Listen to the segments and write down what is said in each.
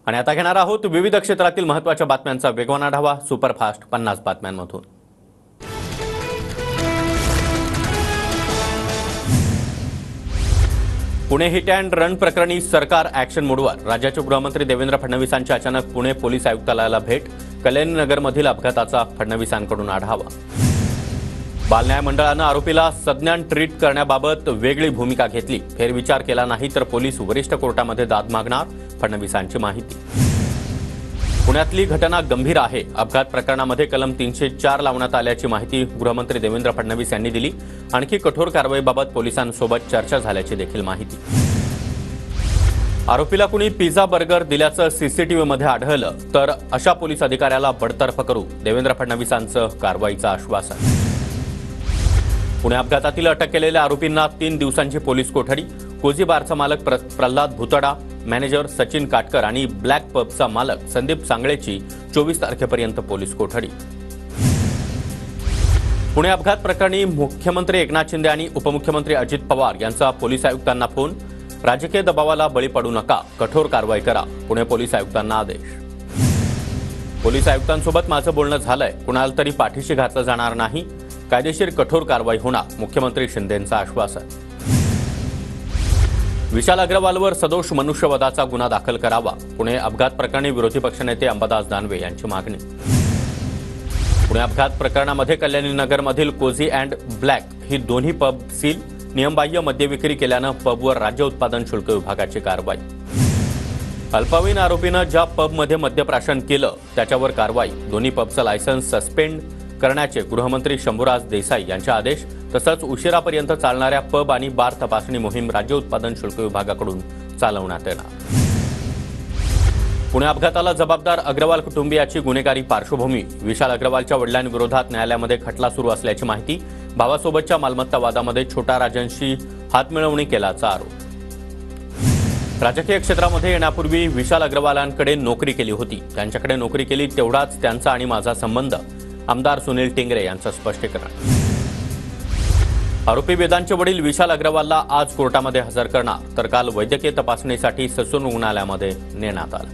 आणि आता घेणार आहोत विविध क्षेत्रातील महत्त्वाच्या बातम्यांचा वेगवान आढावा सुपरफास्ट 50 बातम्यांमधून। पुणे हिट अँड रन प्रकरणी सरकार ॲक्शन मोडवर। राज्याचे गृहमंत्री देवेंद्र फडणवीसांची अचानक पुणे पोलीस आयुक्तालयाला भेट। कल्याणीनगरमधील अपघाताचा फडणवीसांकडून आढावा। बालन्याय मंडळानं आरोपीला संज्ञान ट्रीट करण्याबाबत वेगळी भूमिका घेतली। फेरविचार केला नाही तर पोलीस वरिष्ठ कोर्टामध्ये दाद मागणार। फडणवीसांची माहिती। पुण्यातली घटना गंभीर आहे। अपघात प्रकरणामध्ये कलम 304 लावण्यात आल्याची माहिती गृहमंत्री देवेंद्र फडणवीस यांनी दिली। आणखी कठोर कारवाईबाबत पोलिसांसोबत चर्चा झाल्याची देखील माहिती। आरोपीला कुणी पिझ्झा बर्गर दिल्याचं सीसीटीव्हीमध्ये आढळलं तर अशा पोलीस अधिकाऱ्याला बडतर्फ करू। देवेंद्र फडणवीसांचं कारवाईचं आश्वासन। पुणे अपघातातील अटक केलेल्या आरोपींना 3 दिवसांची पोलीस कोठडी। कोझी बारचा मालक प्रल्हाद भुतडा, मॅनेजर सचिन काटकर आणि ब्लॅक पबचा मालक संदीप सांगळेची 24 तारखेपर्यंत पोलीस कोठडी। पुणे अपघात प्रकरणी मुख्यमंत्री एकनाथ शिंदे आणि उपमुख्यमंत्री अजित पवार यांचा पोलीस आयुक्तांना फोन। राजकीय दबावाला बळी पडू नका, कठोर कारवाई करा। पुणे पोलीस आयुक्तांना आदेश। पोलीस आयुक्तांसोबत माझं बोलणं झालंय, कुणाला तरी पाठीशी घातलं जाणार नाही। कायदेशीर कठोर कारवाई होणार, मुख्यमंत्री शिंदेंचं आश्वासन। विशाल अग्रवालवर सदोष मनुष्यवधाचा गुन्हा दाखल करावा। पुणे अपघात प्रकरणी विरोधी पक्षनेते अंबादास दानवे यांची मागणी। पुणे अपघात प्रकरणामध्ये कल्याणीनगरमधील कोझी अँड ब्लॅक ही दोन्ही पब सील। नियमबाह्य मद्यविक्री केल्यानं पबवर राज्य उत्पादन शुल्क विभागाची कारवाई। अल्पवयीन आरोपीनं ज्या पबमध्ये मद्यप्राशन केलं त्याच्यावर कारवाई। दोन्ही पबचं लायसन्स सस्पेंड करण्याचे गृहमंत्री शंभूराज देसाई यांचे आदेश। तसंच उशिरापर्यंत चालणाऱ्या पब आणि बार तपासणी मोहीम राज्य उत्पादन शुल्क विभागाकडून चालवण्यात येणार। पुणे अपघाताला जबाबदार अग्रवाल कुटुंबियाची गुन्हेगारी पार्श्वभूमी। विशाल अग्रवालच्या वडिलांविरोधात न्यायालयामध्ये खटला सुरू असल्याची माहिती। भावासोबतच्या मालमत्ता वादामध्ये छोटा राजनशी हातमिळवणी केल्याचा आरोप। राजकीय क्षेत्रामध्ये येण्यापूर्वी विशाल अग्रवालांकडे नोकरी केली होती। त्यांच्याकडे नोकरी केली तेवढाच त्यांचा आणि माझा संबंध। आमदार सुनील टिंगरे यांचं स्पष्टीकरण। आरोपी वेदांचे वडील विशाल अग्रवालला आज कोर्टामध्ये हजर करणार, तर काल वैद्यकीय तपासणीसाठी ससून रुग्णालयामध्ये नेण्यात आलं।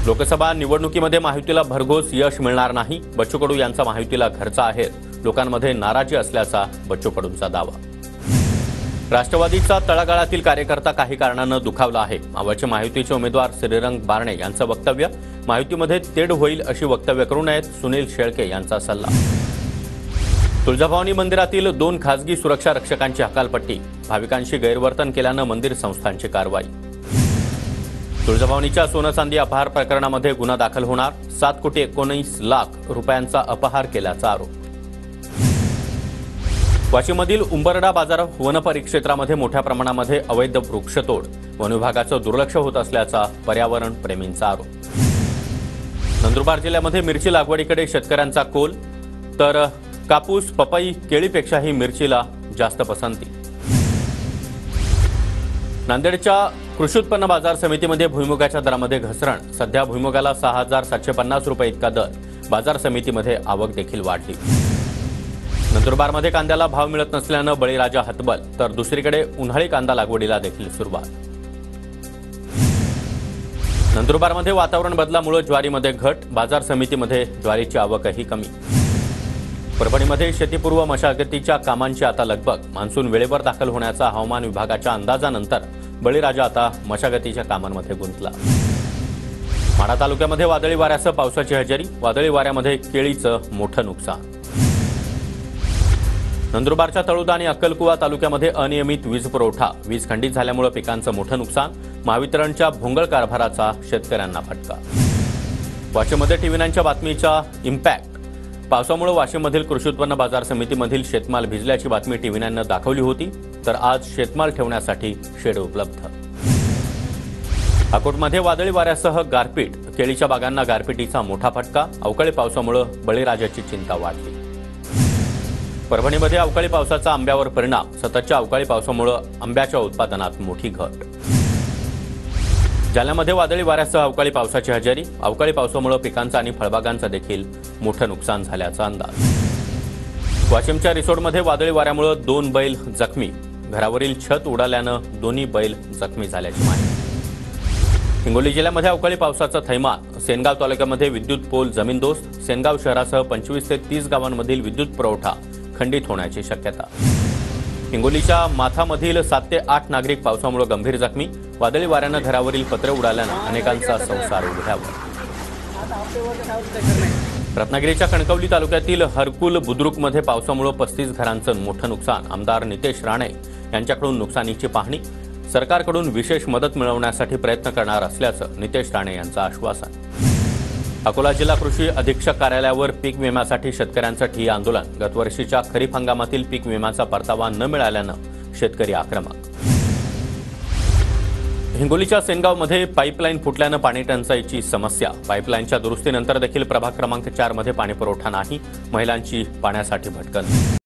लोकसभा निवडणुकीमध्ये महायुतीला भरघोस यश मिळणार नाही। बच्चू कडू यांचा महायुतीला घरचा आहे। लोकांमध्ये नाराजी असल्याचा बच्चू कडूंचा दावा। राष्ट्रवादीचा तळागाळातील कार्यकर्ता काही कारणानं दुखावला आहे। मावळचे महायुतीचे उमेदवार श्रीरंग बारणे यांचं वक्तव्य। महायुतीमध्ये तेढ होईल अशी वक्तव्य करू नयेत, सुनील शेळके यांचा सल्ला। तुळजाभवानी मंदिरातील 2 खासगी सुरक्षा रक्षकांची हकालपट्टी। भाविकांशी गैरवर्तन केल्यानं मंदिर संस्थांची कारवाई। तुळजाभवानीच्या सोनं चांदी अपहार प्रकरणामध्ये गुन्हा दाखल होणार। 7,19,00,000 रुपयांचा अपहार केल्याचा आरोप। वाशीमधील उंबरडा बाजार वनपरिक्षेत्रामध्ये मोठ्या प्रमाणामध्ये अवैध वृक्षतोड। वन विभागाचं दुर्लक्ष होत असल्याचा पर्यावरण प्रेमींचा आरोप। नंदुरबार जिल्ह्यामध्ये मिरची लागवडीकडे शेतकऱ्यांचा कोल, तर कापूस, पपई, केळीपेक्षाही मिरचीला जास्त पसंती। नांदेडच्या कृषी उत्पन्न बाजार समितीमध्ये भुईमुगाच्या दरामध्ये घसरण। सध्या भुईमुगाला 6,750 रुपये इतका दर। बाजार समितीमध्ये आवक देखील वाढली। नंदुरबारमध्ये कांद्याला भाव मिळत नसल्यानं बळीराजा हतबल, तर दुसरीकडे उन्हाळी कांदा लागवडीला देखील सुरुवात। नंदुरबारमध्ये वातावरण बदलामुळे ज्वारीमध्ये घट। बाजार समितीमध्ये ज्वारीची आवकही कमी। परभणीमध्ये शेतीपूर्व मशागतीच्या कामांची आता लगबग। मान्सून वेळेवर दाखल होण्याचा हवामान विभागाच्या अंदाजानंतर बळीराजा आता मशागतीच्या कामांमध्ये गुंतला। माढा तालुक्यामध्ये वादळी वाऱ्यासह पावसाची हजेरी। वादळी वाऱ्यामध्ये केळीचं मोठं नुकसान। नंदुरबारच्या तळोदा आणि अक्कलकुवा तालुक्यामध्ये अनियमित वीज पुरवठा। वीज खंडित झाल्यामुळे पिकांचं मोठं नुकसान। महावितरणच्या भोंगळ कारभाराचा शेतकऱ्यांना फटका। वाशीममध्ये टीव्ही9च्या बातमीचा इम्पॅक्ट। पावसामुळे वाशीममधील कृषी उत्पन्न बाजार समितीमधील शेतमाल भिजल्याची बातमी टीव्ही9नं दाखवली होती, तर आज शेतमाल ठेवण्यासाठी शेड उपलब्ध। अकोटमध्ये वादळी वाऱ्यासह गारपीट। केळीच्या बागांना गारपिटीचा मोठा फटका। अवकाळी पावसामुळे बळीराजाची चिंता वाढली। परभणीमध्ये अवकाळी पावसाचा आंब्यावर परिणाम। सततच्या अवकाळी पावसामुळे आंब्याच्या उत्पादनात मोठी घट। जालन्यामध्ये वादळी वाऱ्यासह अवकाळी पावसाची हजेरी। अवकाळी पावसामुळे पिकांचं आणि फळबागांचं देखील मोठं नुकसान झाल्याचा अंदाज। वाशिमच्या रिसोडमध्ये वादळी वाऱ्यामुळे 2 बैल जखमी। घरावरील छत उडाल्यानं दोन्ही बैल जखमी झाल्याची माहिती। हिंगोली जिल्ह्यामध्ये अवकाळी पावसाचा थैमान. सेनगाव तालुक्यामध्ये विद्युत पोल जमीनदोस्त. सेनगाव शहरासह 25 ते 30 गावांमधील विद्युत पुरवठा खंडित होण्याची शक्यता. हिंगोलीच्या माथामधील 7 ते 8 नागरिक पावसामुळे गंभीर जखमी. वादळी वाऱ्यानं घरावरील पत्रे उडाल्यानं अनेकांचा संसार उघड्यावर. रत्नागिरीच्या कणकवली तालुक्यातील हरकुल बुद्रुकमध्ये पावसामुळे 35 घरांचं मोठं नुकसान. आमदार नितेश राणे यांच्याकडून नुकसानीची पाहणी. सरकारकडून विशेष मदत मिळवण्यासाठी प्रयत्न करणार असल्याचं नितेश राणे यांचं आश्वासन. अकोला जिल्हा कृषी अधीक्षक कार्यालयावर पीक विम्यासाठी शेतकऱ्यांचं ठिय्या आंदोलन. गतवर्षीच्या खरीप हंगामातील पीक विम्याचा परतावा न मिळाल्यानं शेतकरी आक्रमक. हिंगोलीच्या सेनगावमध्ये पाईपलाईन फुटल्यानं पाणी टंचाईची समस्या. पाईपलाईनच्या दुरुस्तीनंतर देखील प्रभाग क्रमांक 4 मध्ये पाणीपुरवठा नाही. महिलांची पाण्यासाठी भटकंती.